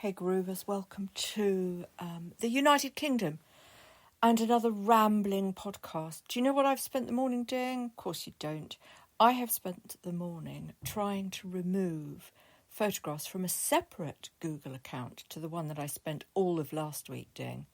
Hey Groovers, welcome to the United Kingdom and another rambling podcast. Do you know what I've spent the morning doing? Of course you don't. I have spent the morning trying to remove photographs from a separate Google account to the one that I spent all of last week doing.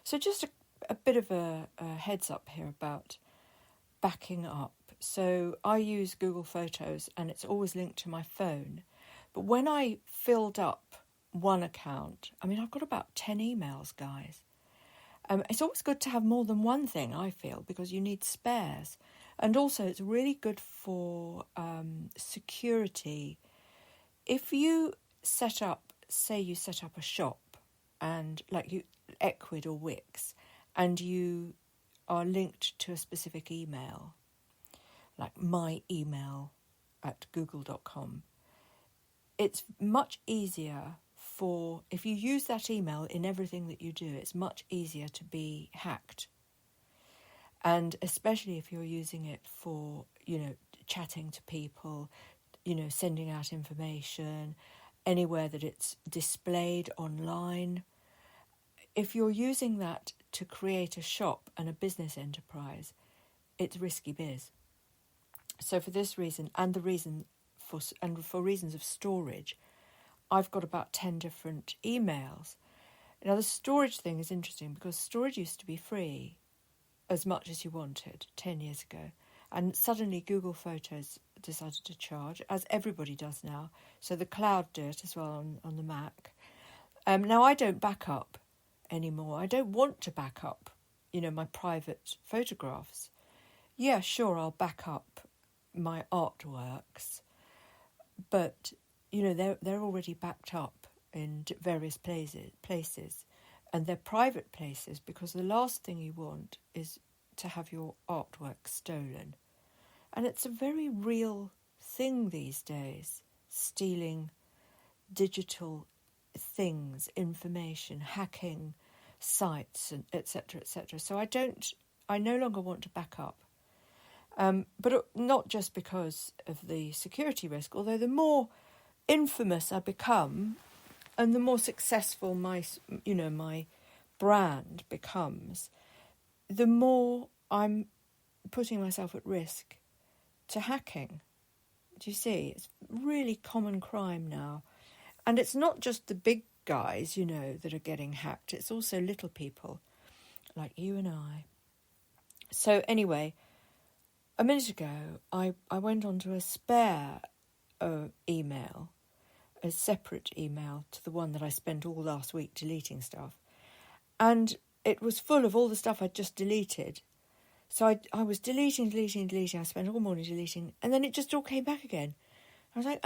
So just a bit of a heads up here about backing up. So I use Google Photos and it's always linked to my phone. But when I filled up one account, I've got about 10 emails, guys. It's always good to have more than one thing, I feel, because you need spares. And also it's really good for security. If you set up a shop and like you Equid or Wix, and you are linked to a specific email, like my email at google.com, it's much easier if you use that email in everything that you do, it's much easier to be hacked. And especially if you're using it for, chatting to people, sending out information, anywhere that it's displayed online. If you're using that to create a shop and a business enterprise, it's risky biz. So for this reason, and for reasons of storage, I've got about 10 different emails. Now, the storage thing is interesting because storage used to be free as much as you wanted 10 years ago. And suddenly Google Photos decided to charge, as everybody does now. So the cloud do it as well on the Mac. Now, I don't back up anymore. I don't want to back up, my private photographs. Yeah, sure, I'll back up my artworks, but they're already backed up in various places, and they're private places because the last thing you want is to have your artwork stolen. And it's a very real thing these days, stealing digital things, information, hacking sites, and etc., etc. So I no longer want to back up. But not just because of the security risk, although the more infamous I become and the more successful my brand becomes, the more I'm putting myself at risk to hacking. Do you see? It's really common crime now. And it's not just the big guys, that are getting hacked. It's also little people like you and I. So anyway, a minute ago, I went on to a spare email, a separate email to the one that I spent all last week deleting stuff. And it was full of all the stuff I'd just deleted. So I was deleting. I spent all morning deleting. And then it just all came back again. I was like,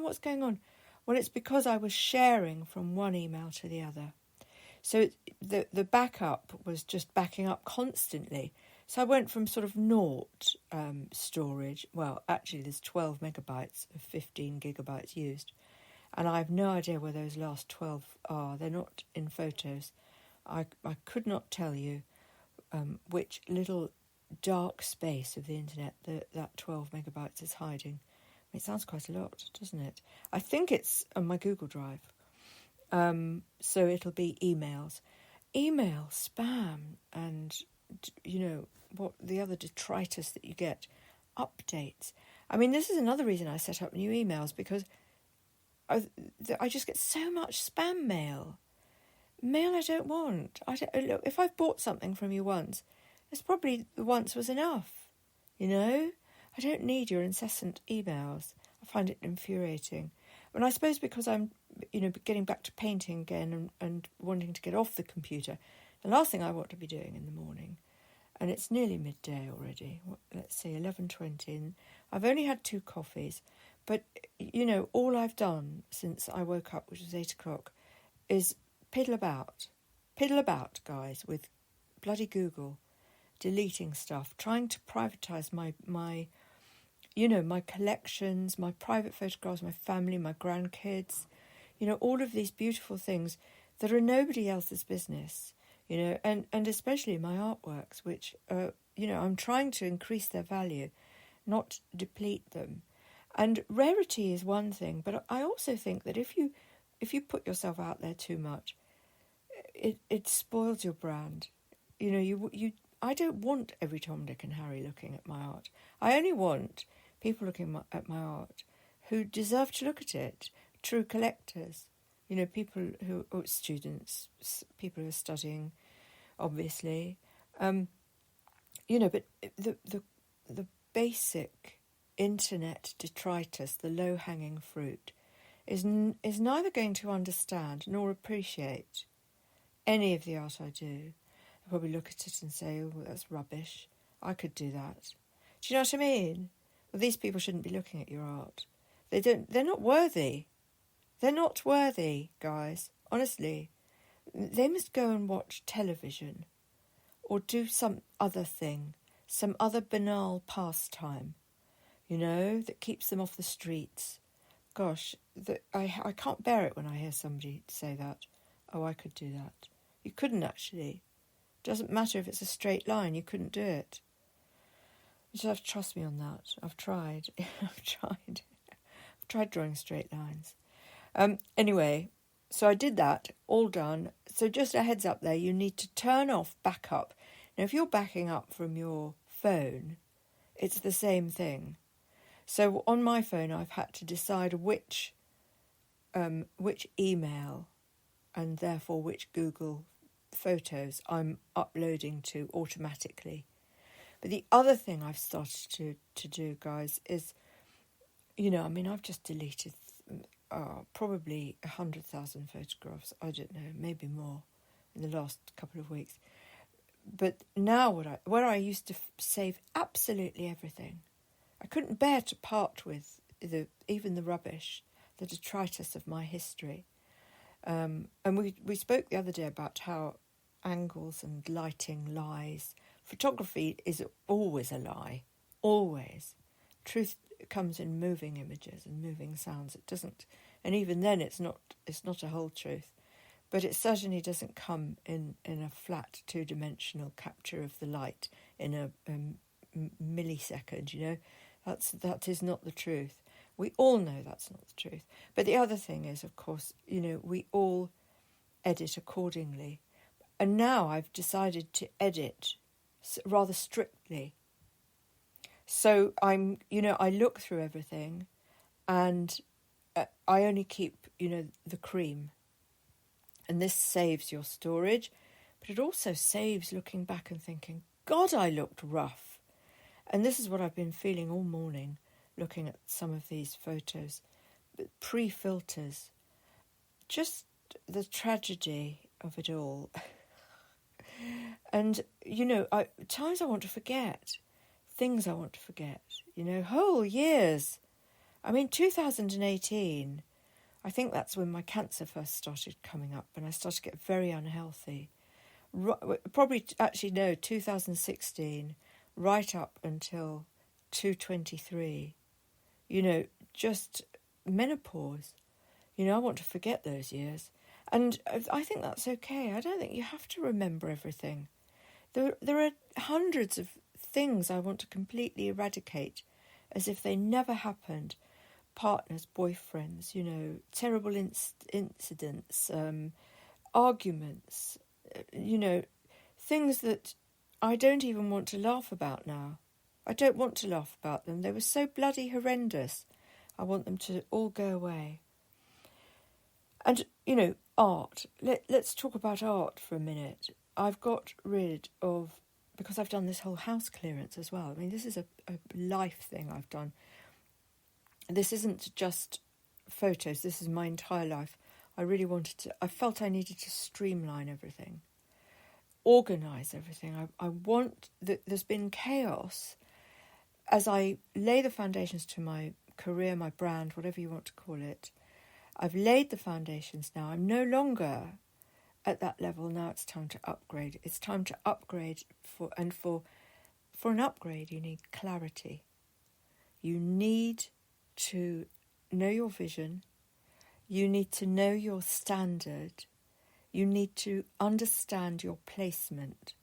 what's going on? Well, it's because I was sharing from one email to the other. So the backup was just backing up constantly. So I went from sort of naught storage. Well, actually, there's 12 megabytes of 15 gigabytes used. And I have no idea where those last 12 are. They're not in photos. I could not tell you which little dark space of the internet that 12 megabytes is hiding. It sounds quite a lot, doesn't it? I think it's on my Google Drive. So it'll be emails. Email, spam, and, what the other detritus that you get, updates. This is another reason I set up new emails, because I just get so much spam mail. Mail I don't want. Look, if I've bought something from you once, it's probably once was enough, I don't need your incessant emails. I find it infuriating. And I suppose because I'm, getting back to painting again and wanting to get off the computer, the last thing I want to be doing in the morning, and it's nearly midday already, let's say 11:20, and I've only had 2 coffees, but, all I've done since I woke up, which was 8 o'clock, is piddle about, guys, with bloody Google, deleting stuff, trying to privatise my collections, my private photographs, my family, my grandkids, all of these beautiful things that are nobody else's business, and especially my artworks, which, I'm trying to increase their value, not deplete them. And rarity is one thing, but I also think that if you if you put yourself out there too much, it spoils your brand. You know, I don't want every Tom, Dick and Harry looking at my art. I only want people looking at my art who deserve to look at it, true collectors. You know, people who are students, people who are studying, obviously. You know, but the basic internet detritus, the low-hanging fruit, is neither going to understand nor appreciate any of the art I do. They'll probably look at it and say, oh, that's rubbish. I could do that. Do you know what I mean? Well, these people shouldn't be looking at your art. They're not worthy. They're not worthy, guys. Honestly. They must go and watch television or do some other thing, some other banal pastime, you know, that keeps them off the streets. Gosh, I can't bear it when I hear somebody say that. Oh, I could do that. You couldn't actually. Doesn't matter if it's a straight line, you couldn't do it. You just have to trust me on that. I've tried. I've tried drawing straight lines. Anyway, so I did that, all done. So just a heads up there, you need to turn off backup. Now, if you're backing up from your phone, it's the same thing. So on my phone, I've had to decide which email and therefore which Google Photos I'm uploading to automatically. But the other thing I've started to do, guys, is, you know, I mean, I've just deleted probably 100,000 photographs. I don't know, maybe more in the last couple of weeks. But now where I used to save absolutely everything, I couldn't bear to part with even the rubbish, the detritus of my history. And we spoke the other day about how angles and lighting lies. Photography is always a lie, always. Truth comes in moving images and moving sounds. It doesn't, and even then it's not a whole truth. But it certainly doesn't come in a flat two-dimensional capture of the light in a millisecond, you know. That is not the truth. We all know that's not the truth. But the other thing is, of course, you know, we all edit accordingly. And now I've decided to edit rather strictly. So I look through everything and I only keep, you know, the cream. And this saves your storage, but it also saves looking back and thinking, God, I looked rough. And this is what I've been feeling all morning, looking at some of these photos, pre-filters, just the tragedy of it all. And, you know, times I want to forget, things I want to forget, you know, whole years. I mean, 2018, I think that's when my cancer first started coming up and I started to get very unhealthy. Probably, actually, no, 2016, right up until 2023. You know, just menopause. You know, I want to forget those years. And I think that's okay. I don't think you have to remember everything. There are hundreds of things I want to completely eradicate as if they never happened. Partners, boyfriends, you know, terrible incidents, arguments, you know, things that I don't even want to laugh about now. I don't want to laugh about them. They were so bloody horrendous. I want them to all go away. And, you know, art. Let's talk about art for a minute. I've got rid of, because I've done this whole house clearance as well. I mean, this is a life thing I've done. This isn't just photos. This is my entire life. I felt I needed to streamline everything, organise everything. I want that. There's been chaos as I lay the foundations to my career, my brand, whatever you want to call it. I've laid the foundations now. I'm no longer at that level. Now it's time to upgrade. It's time to upgrade for an upgrade you need clarity. You need to know your vision. You need to know your standard. You need to understand your placement.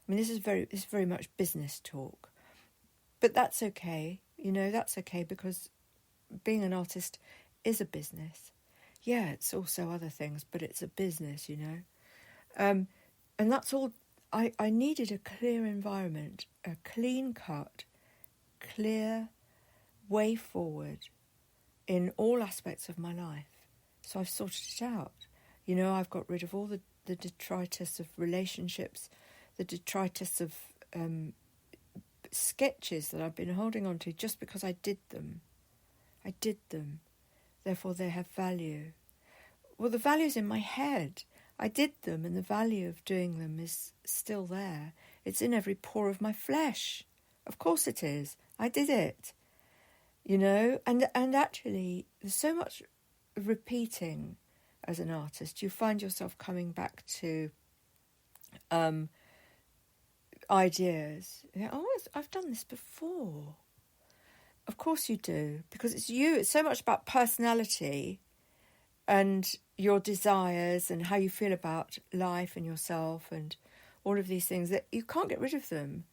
I mean, this is very much business talk. But that's okay. You know, that's okay because being an artist is a business. yeah, it's also other things, but it's a business, and that's all. I needed a clear environment, a clean cut, clear way forward in all aspects of my life. So I've sorted it out. I've got rid of all the detritus of relationships, the detritus of sketches that I've been holding on to just because I did them. I did them. Therefore, they have value. Well, the value's in my head. I did them, and the value of doing them is still there. It's in every pore of my flesh. Of course it is. I did it. And actually, there's so much repeating as an artist. You find yourself coming back to ideas. I've done this before. Of course you do, because it's you. It's so much about personality and your desires and how you feel about life and yourself and all of these things that you can't get rid of them.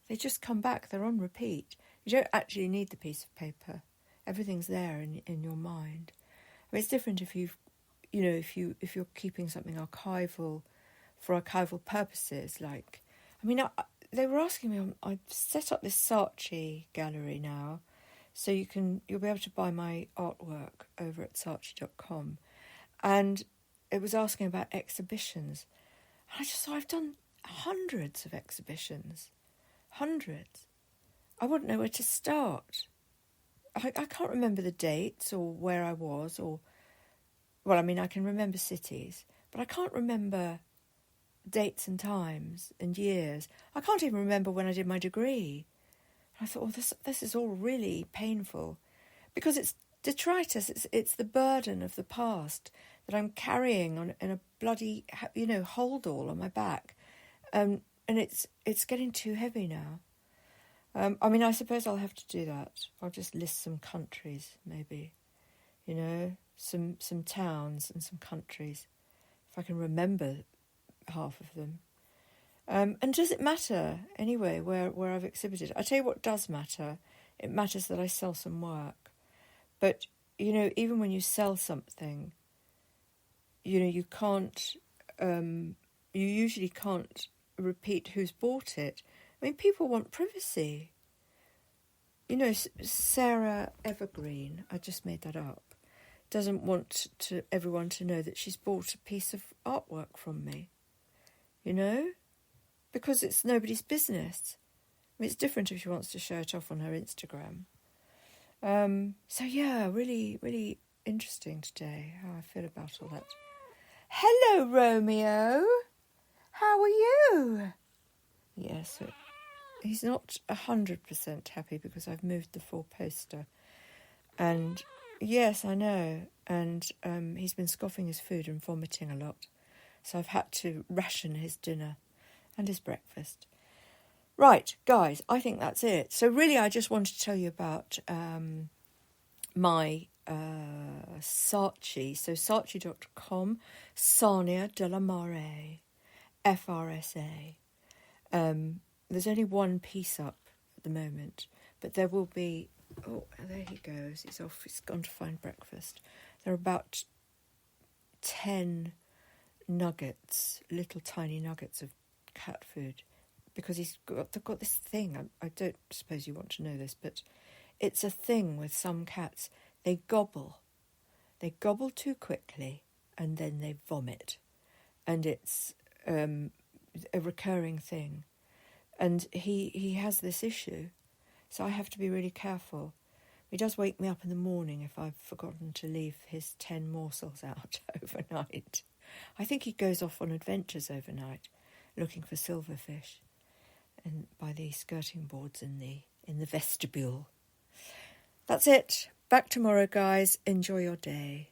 They just come back. They're on repeat. You don't actually need the piece of paper. Everything's there in your mind. I mean, it's different if if you're keeping something archival for archival purposes. They were asking me. I've set up this Saatchi gallery now, so you'll be able to buy my artwork over at Saatchi.com, and it was asking about exhibitions. And I just thought, I've done hundreds of exhibitions, hundreds. I wouldn't know where to start. I can't remember the dates or where I was, I can remember cities, but I can't remember dates and times and years. I can't even remember when I did my degree. I thought, this is all really painful, because it's detritus. It's the burden of the past that I'm carrying in a bloody hold all on my back, and it's getting too heavy now. I suppose I'll have to do that. I'll just list some countries, maybe, some towns and some countries, if I can remember half of them. And does it matter, anyway, where I've exhibited? I tell you what does matter. It matters that I sell some work. But, even when you sell something, you can't, you usually can't repeat who's bought it. I mean, people want privacy. Sarah Evergreen, I just made that up, doesn't want everyone to know that she's bought a piece of artwork from me, because it's nobody's business. I mean, it's different if she wants to show it off on her Instagram. Really, really interesting today, how I feel about all that. Hello, Romeo. How are you? Yes, he's not 100% happy because I've moved the 4-poster. And yes, I know. And he's been scoffing his food and vomiting a lot. So I've had to ration his dinner and his breakfast. Right, guys, I think that's it. So really, I just wanted to tell you about my Saatchi. So Saatchi.com, Sania de la Mare, FRSA. There's only one piece up at the moment, but there will be... Oh, there he goes. He's off. He's gone to find breakfast. There are about 10 nuggets, little tiny nuggets of cat food, because they've got this thing. I don't suppose you want to know this, but it's a thing with some cats. They gobble. They gobble too quickly, and then they vomit. And it's a recurring thing. And he has this issue, so I have to be really careful. He does wake me up in the morning if I've forgotten to leave his 10 morsels out overnight. I think he goes off on adventures overnight, looking for silverfish, and by the skirting boards in the vestibule. That's it. Back tomorrow, guys. Enjoy your day.